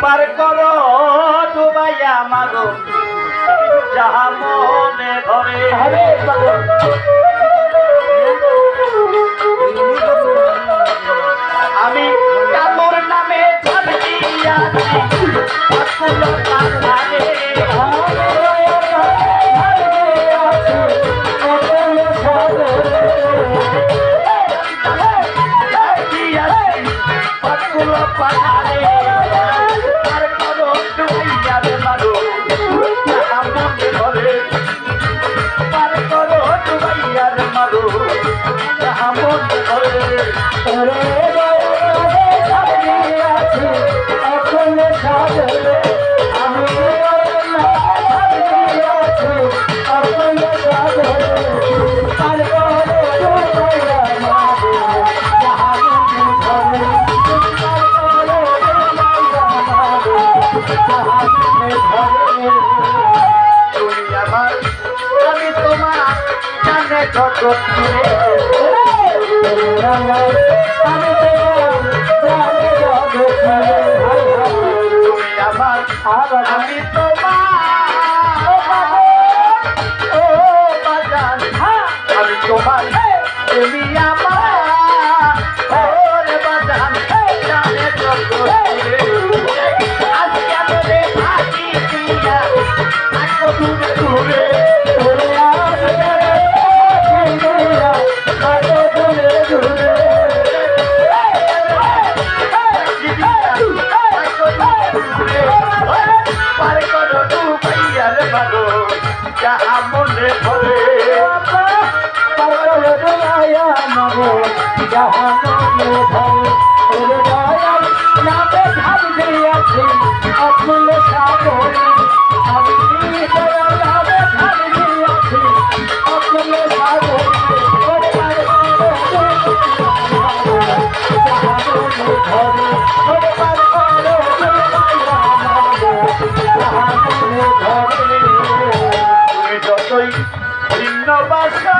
পার করো ডুবাইয়া মাগো যাহা মনে ধরে। আমি কামর নামে ঝাঁপ দিয়াছি পাহাড়ে পার করো ডুবাইয়া মাগো যাহা মনে ধরে। পার করো ডুবাইয়া মাগো যাহা মনে ধরে। আমি তোমার জানে যত তুমি আমার আমি তোমার ও বাজান আমি তোমার তুমি আমার ওরে বাজান জানে যত আজকে আমি থাকি দিয়া থাকো দূরে দূরে যাহা মনে ধরে। যাহা মনে ধরে ঝাপ দিয়েছি অতুল সাগরে। আমি ঝাপ দিয়েছি অতুল সাগরে। তুমি যতই ভিন্ন বাসা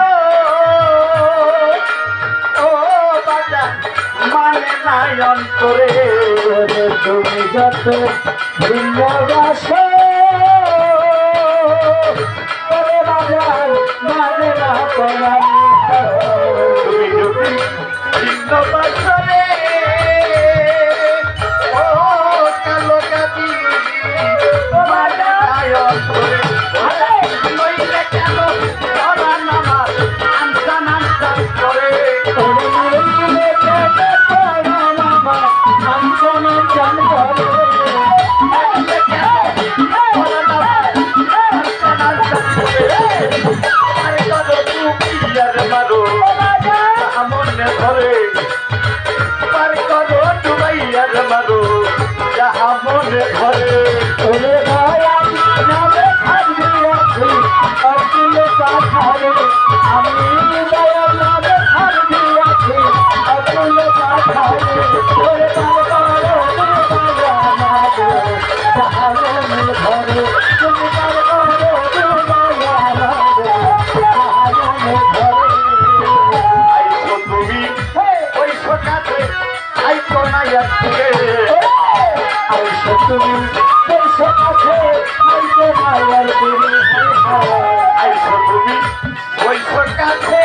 ও বাজান মানে নাই অন্তরে। তুমি যত ভিন্ন বাসা বাজান মানে না তোমার। তুমি যদি ভিন্ন বাসা ও কালো কাবি মানে নাই অন্তরে। যাহা মনে ধরে আমি তুমি ওই সকালে আইতো না তুমি আইসো তুমি ওই কাছে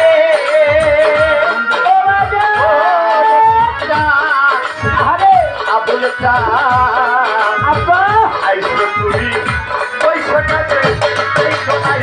আবুল আব্বা আইসো তুমি ওই কাছে তোমার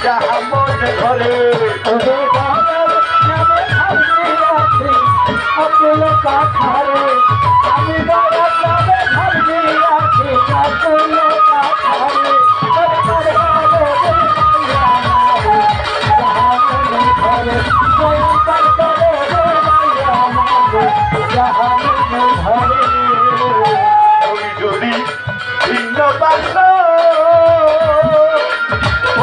যাহা মনে ধরে আমি যদি ভিন্ন বাস ও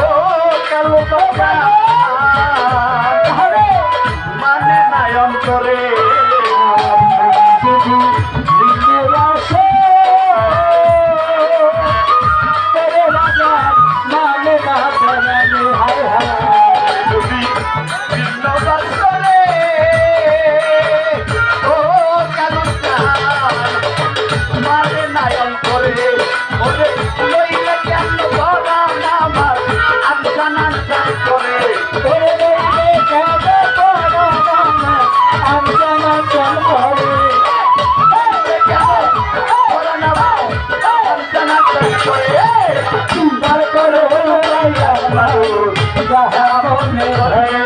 রাহা মনে